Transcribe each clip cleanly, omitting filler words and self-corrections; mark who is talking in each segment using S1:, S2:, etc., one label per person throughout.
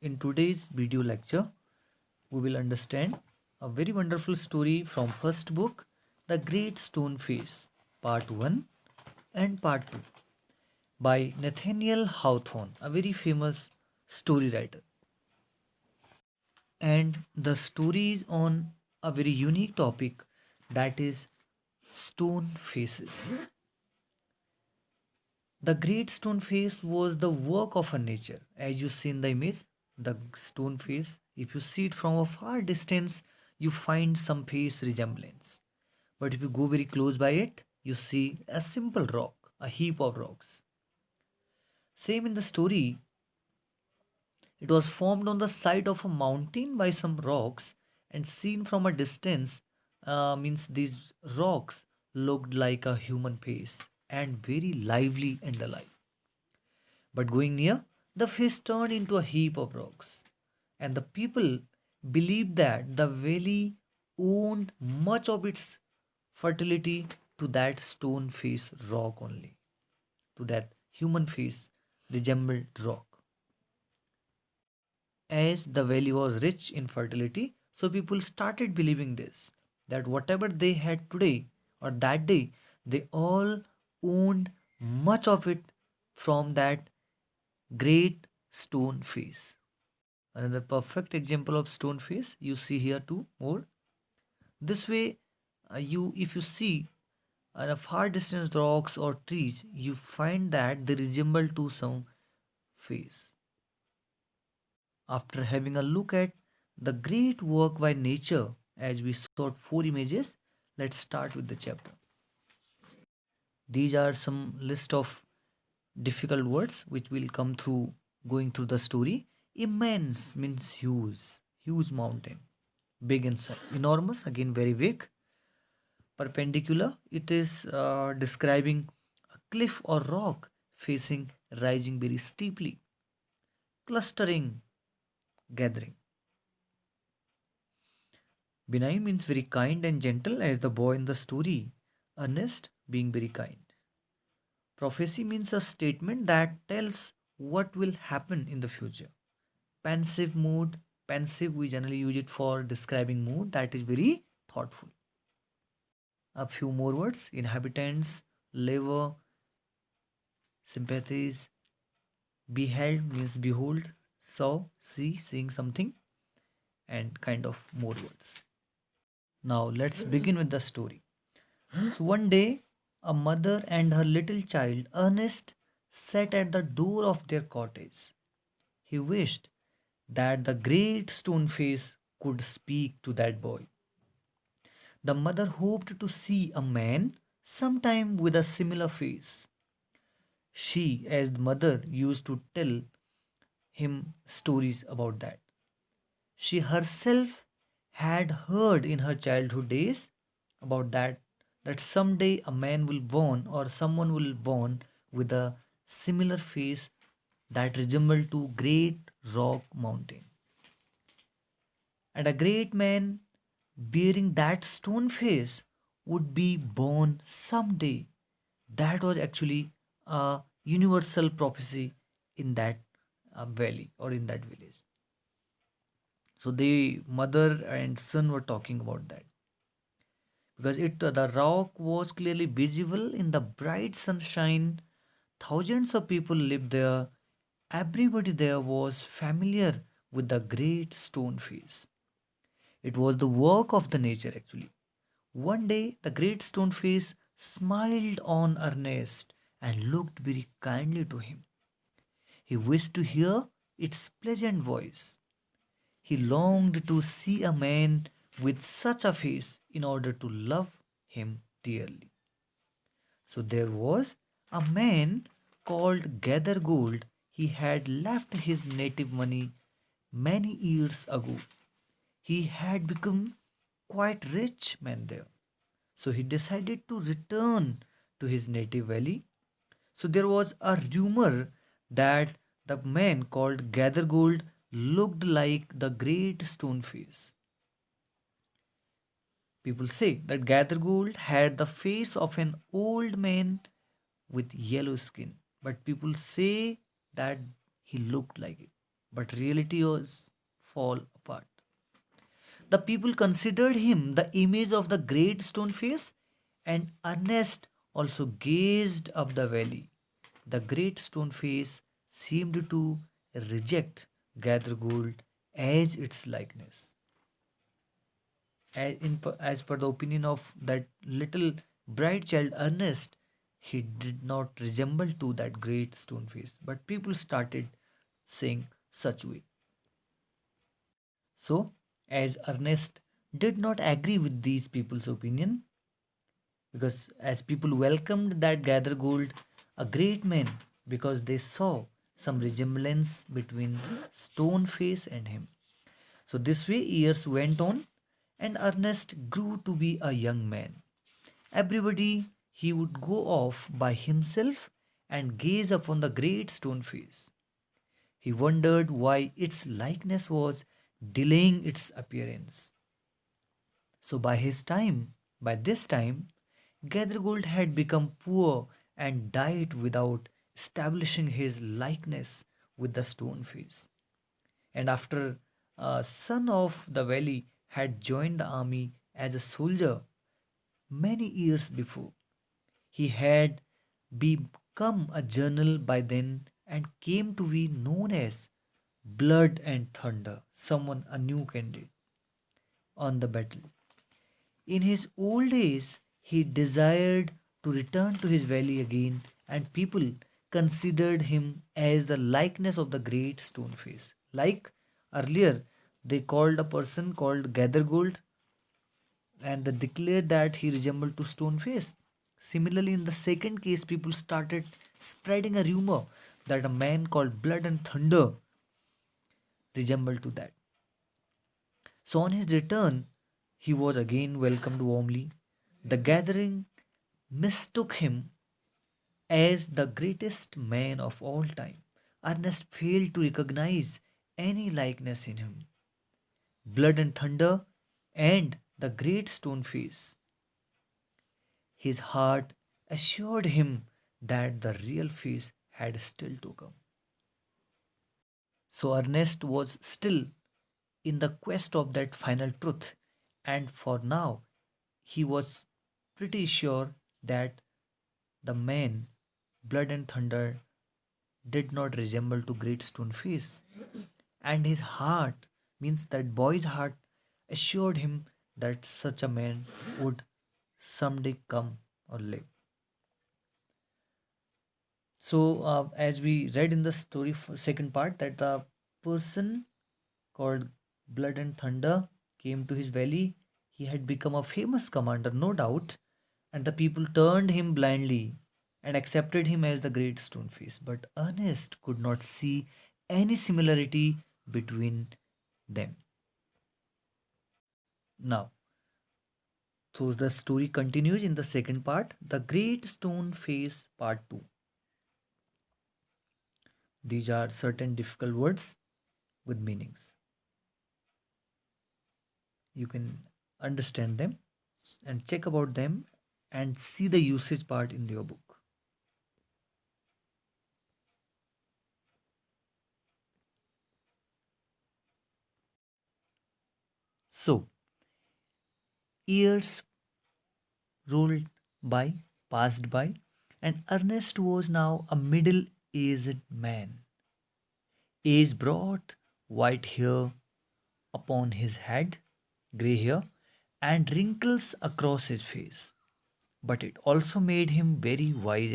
S1: In today's video lecture, we will understand a very wonderful story from first book, The Great Stone Face, Part 1 and Part 2 by Nathaniel Hawthorne, a very famous story writer. And the story is on a very unique topic, that is stone faces. The great stone face was the work of a nature. As you see in the image, the stone face, if you see it from a far distance, you find some face resemblance. But if you go very close by it, you see a simple rock, a heap of rocks. Same in the story, it was formed on the side of a mountain by some rocks, and seen from a distance, means these rocks looked like a human face and very lively and alive. But going near, the face turned into a heap of rocks, and the people believed that the valley owned much of its fertility to that stone face rock only, to that human face resembled rock. As the valley was rich in fertility, so people started believing this, that whatever they had today or that day, they all owned much of it from that great stone face. Another perfect example of stone face you see here too more. This way, you if you see at a far distance rocks or trees, you find that they resemble to some face. After having a look at the great work by nature, as we saw four images, let's start with the chapter. These are some list of difficult words which will come through going through the story. Immense means huge, huge mountain. Big and enormous, again very big. Perpendicular, it is describing a cliff or rock facing rising very steeply. Clustering, gathering. Benign means very kind and gentle, as the boy in the story. Earnest, being very kind. Prophecy means a statement that tells what will happen in the future. Pensive mood, pensive, we generally use it for describing mood that is very thoughtful. A few more words: inhabitants, labor, sympathies. Beheld means behold, saw, see, seeing something, and kind of more words. Now let's begin with the story. So one day, a mother and her little child, Ernest, sat at the door of their cottage. He wished that the great stone face could speak to that boy. The mother hoped to see a man sometime with a similar face. She, as the mother, used to tell him stories about that. She herself had heard in her childhood days about that someday a man will born or someone will born with a similar face that resemble to great rock mountain, and a great man bearing that stone face would be born someday. That was actually a universal prophecy in that valley or in that village. So the mother and son were talking about that because the rock was clearly visible in the bright sunshine. Thousands of people lived there. Everybody there was familiar with the great stone face. It was the work of the nature actually. One day the great stone face smiled on Ernest and looked very kindly to him. He wished to hear its pleasant voice. He longed to see a man with such a face in order to love him dearly. So there was a man called Gathergold. He had left his native money many years ago. He had become quite rich man there. So he decided to return to his native valley. So there was a rumor that the man called Gathergold looked like the great stone face. People say that Gathergold had the face of an old man with yellow skin, but people say that he looked like it. but reality was fall apart. The people considered him the image of the great stone face, and Ernest also gazed up the valley. The great stone face seemed to reject Gathergold as its likeness. As per the opinion of that little bright child Ernest, he did not resemble to that great stone face. But people started saying such way. So, as Ernest did not agree with these people's opinion, because as people welcomed that gather gold, a great man, because they saw some resemblance between stone face and him. So this way years went on, and Ernest grew to be a young man. Everybody he would go off by himself and gaze upon the great stone face. He wondered why its likeness was delaying its appearance. So by this time, Gathergold had become poor and died without establishing his likeness with the stone face. And after a son of the valley had joined the army as a soldier many years before, he had become a journal by then and came to be known as Blood and Thunder, someone a new candidate on the battle. In his old age, he desired to return to his valley again, and people considered him as the likeness of the great stone face. Like earlier, they called a person called Gathergold and they declared that he resembled to stone face. Similarly, in the second case, people started spreading a rumor that a man called Blood and Thunder resembled to that. So on his return, he was again welcomed warmly. The gathering mistook him as the greatest man of all time. Ernest failed to recognize any likeness in him. Blood and thunder and the great stone face. His heart assured him that the real face had still to come. So Ernest was still in the quest of that final truth, and for now he was pretty sure that the man, Blood and Thunder, did not resemble to Great Stone Face. And his heart, means that boy's heart, assured him that such a man would someday come or live. So, as we read in the story second part, that the person called Blood and Thunder came to his valley. He had become a famous commander, no doubt, and the people turned him blindly and accepted him as the great stone face. But Ernest could not see any similarity between them. Now, so the story continues in the second part, the great stone face part 2. These are certain difficult words with meanings. You can understand them and check about them and see the usage part in your book. So, years rolled by, passed by, and Ernest was now a middle aged man. Age brought white hair upon his head, grey hair, and wrinkles across his face. But it also made him very wise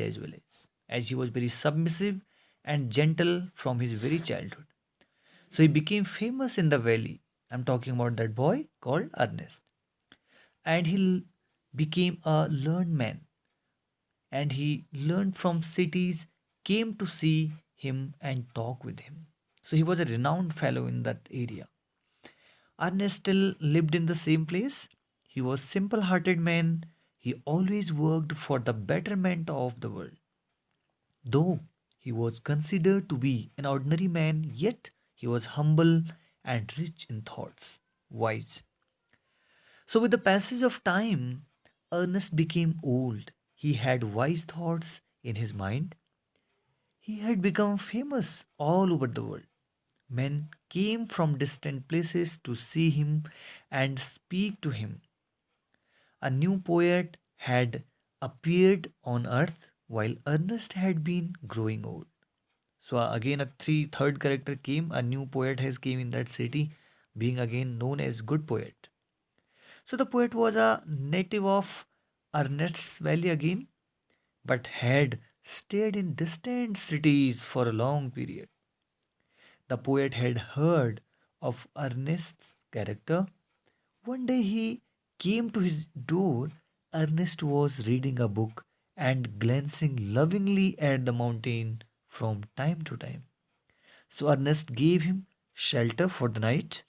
S1: as he was very submissive and gentle from his very childhood. So he became famous in the valley. I'm talking about that boy called Ernest. And became a learned man. And he learned from cities, came to see him and talk with him. So he was a renowned fellow in that area. Ernest still lived in the same place. He was simple-hearted man. He always worked for the betterment of the world. Though he was considered to be an ordinary man, yet he was humble and rich in thoughts, wise. So, with the passage of time, Ernest became old. He had wise thoughts in his mind. He had become famous all over the world. Men came from distant places to see him and speak to him. A new poet had appeared on earth while Ernest had been growing old. So again a third character came, a new poet has came in that city, being again known as good poet. So the poet was a native of Ernest's Valley again, but had stayed in distant cities for a long period. The poet had heard of Ernest's character. One day he came to his door. Ernest was reading a book and glancing lovingly at the mountain from time to time. So Ernest gave him shelter for the night.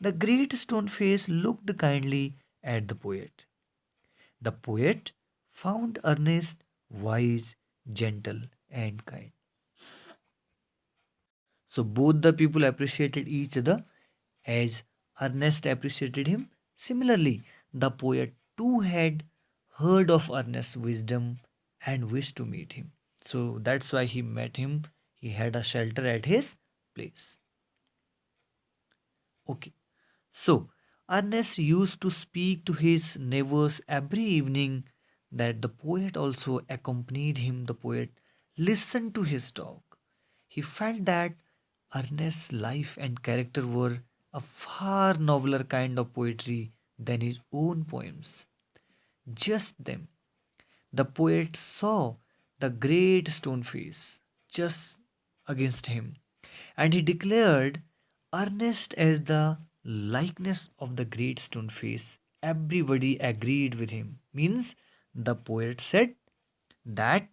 S1: The great stone face looked kindly at the poet. The poet found Ernest wise, gentle, and kind. So both the people appreciated each other as Ernest appreciated him. Similarly, the poet too had heard of Ernest's wisdom and wished to meet him. So that's why he met him. He had a shelter at his place. Okay. So Ernest used to speak to his neighbors every evening that the poet also accompanied him. The poet listened to his talk. He felt that Ernest's life and character were a far nobler kind of poetry than his own poems. Just them. The poet saw the great stone face just against him, and he declared Ernest as the likeness of the great stone face. Everybody agreed with him. Means the poet said that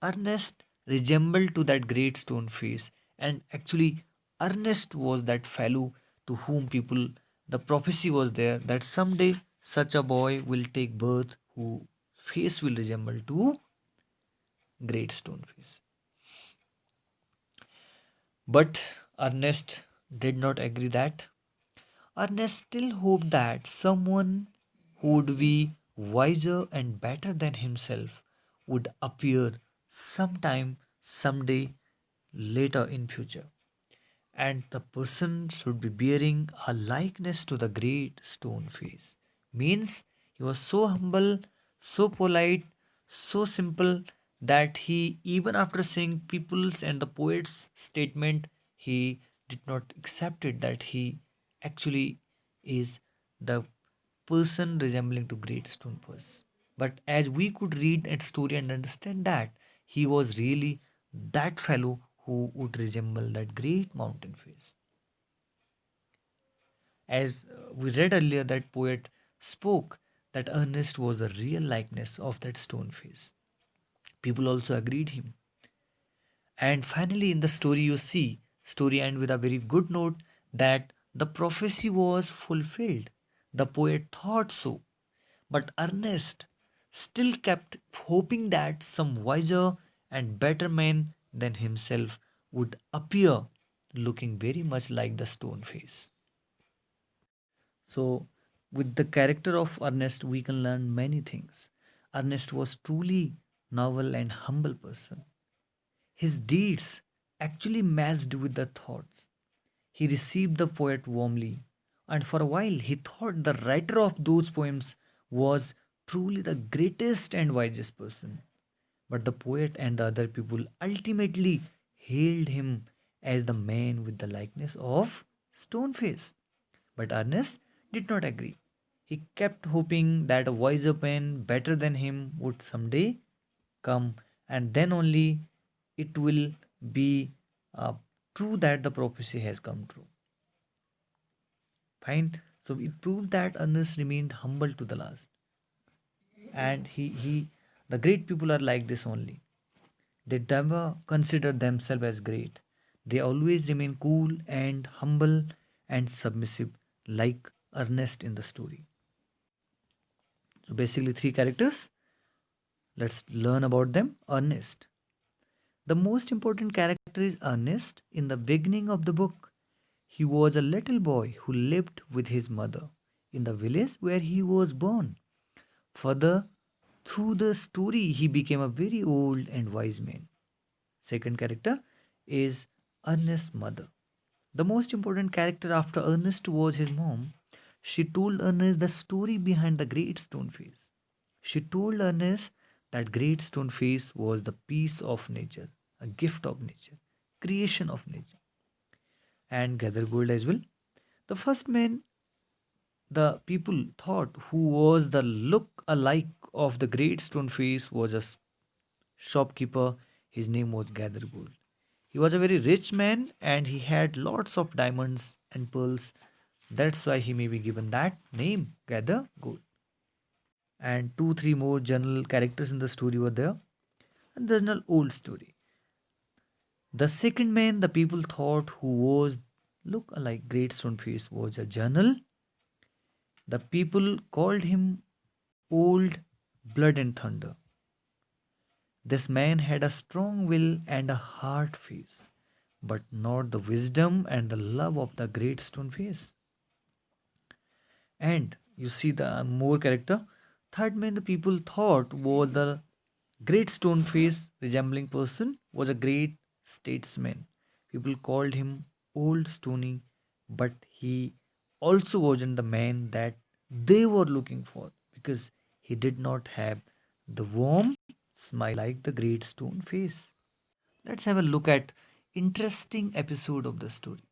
S1: Ernest resembled to that great stone face, and actually Ernest was that fellow to whom people the prophecy was there that someday such a boy will take birth who face will resemble to great stone face. But Ernest did not agree that. Ernest still hoped that someone who would be wiser and better than himself would appear sometime, someday, later in future. And the person should be bearing a likeness to the great stone face. Means he was so humble, so polite, so simple that he, even after seeing people's and the poet's statement, he did not accept it that he actually is the person resembling to great stone person. But as we could read that story and understand that he was really that fellow who would resemble that great mountain face. As we read earlier, that poet spoke that Ernest was the real likeness of that stone face. People also agreed him. And finally, in the story, you see, story end with a very good note that the prophecy was fulfilled. The poet thought so, but Ernest still kept hoping that some wiser and better man than himself would appear, looking very much like the stone face. So, with the character of Ernest, we can learn many things. Ernest was truly noble and humble person. His deeds actually matched with the thoughts. He received the poet warmly, and for a while he thought the writer of those poems was truly the greatest and wisest person. But the poet and the other people ultimately hailed him as the man with the likeness of Stoneface. But Ernest did not agree. He kept hoping that a wiser man better than him would someday come, and then only it will be true that the prophecy has come true. Fine. So it proved that Ernest remained humble to the last. And the great people are like this only. They never consider themselves as great. They always remain cool and humble and submissive, like Ernest in the story. So basically, three characters. Let's learn about them. Ernest. The most important character is Ernest. In the beginning of the book, he was a little boy who lived with his mother in the village where he was born. Further, through the story, he became a very old and wise man. Second character is Ernest's mother. The most important character after Ernest was his mom. She told Ernest the story behind the great stone face. She told Ernest that great stone face was the piece of nature, a gift of nature, creation of nature, and gather gold as well. The first man the people thought who was the look alike of the great stone face was a shopkeeper. His name was Gather Gold. He was a very rich man and he had lots of diamonds and pearls. That's why he may be given that name, Gather Gold. And two, three more general characters in the story were there. And there's an old story. The second man the people thought who was look alike Great Stone Face was a journal. The people called him Old Blood and Thunder. This man had a strong will and a hard face, but not the wisdom and the love of the Great Stone Face. And you see the more character. Third man the people thought was the great stone face resembling person was a great statesman. People called him Old Stony, but he also wasn't the man that they were looking for because he did not have the warm smile like the great stone face. Let's have a look at interesting episode of the story.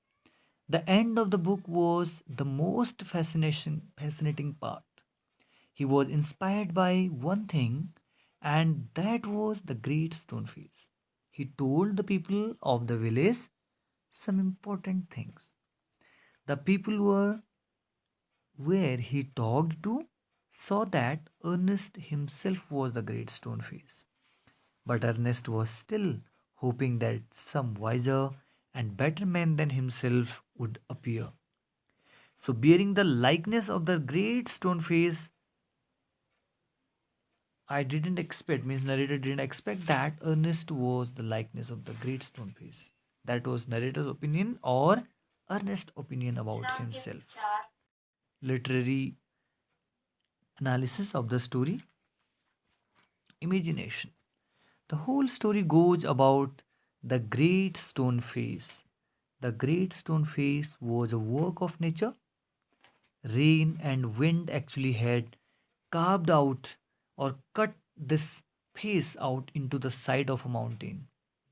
S1: The end of the book was the most fascinating part. He was inspired by one thing, and that was the great stone face. He told the people of the village some important things. The people were where he talked to saw that Ernest himself was the great stone face. But Ernest was still hoping that some wiser and better man than himself would appear. So, bearing the likeness of the great stone face, I didn't expect, means narrator didn't expect that Ernest was the likeness of the great stone face. That was narrator's opinion or Ernest's opinion about himself. Literary analysis of the story, imagination. The whole story goes about the great stone face. The great stone face was a work of nature. Rain and wind actually had carved out or cut this face out into the side of a mountain.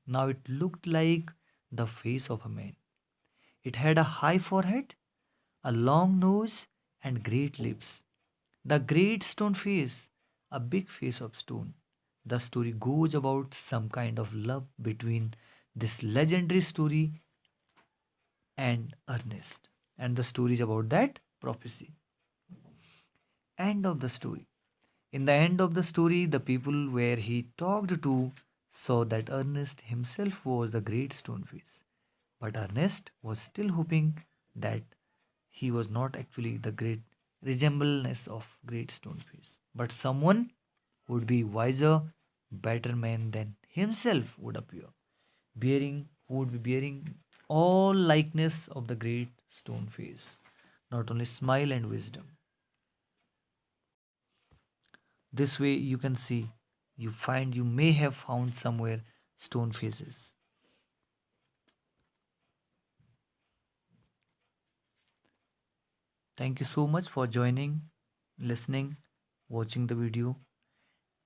S1: Now it looked like the face of a man. It had a high forehead, a long nose, and great lips. The great stone face, a big face of stone. The story goes about some kind of love between this legendary story and Ernest. And the story is about that prophecy. End of the story. In the end of the story, the people where he talked to saw that Ernest himself was the great stoneface. But Ernest was still hoping that he was not actually the great resemblance of great stoneface, but someone who would be wiser, better man than himself would appear, bearing who would be bearing all likeness of the great stone face, not only smile and wisdom. This way you can see, you may have found somewhere stone faces. Thank you so much for joining, listening, watching the video.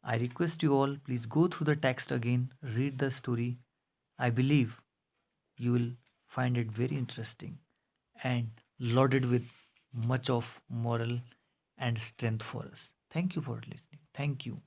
S1: I request you all, please go through the text again, read the story. I believe you will find it very interesting and loaded with much of moral and strength for us. Thank you for listening. Thank you.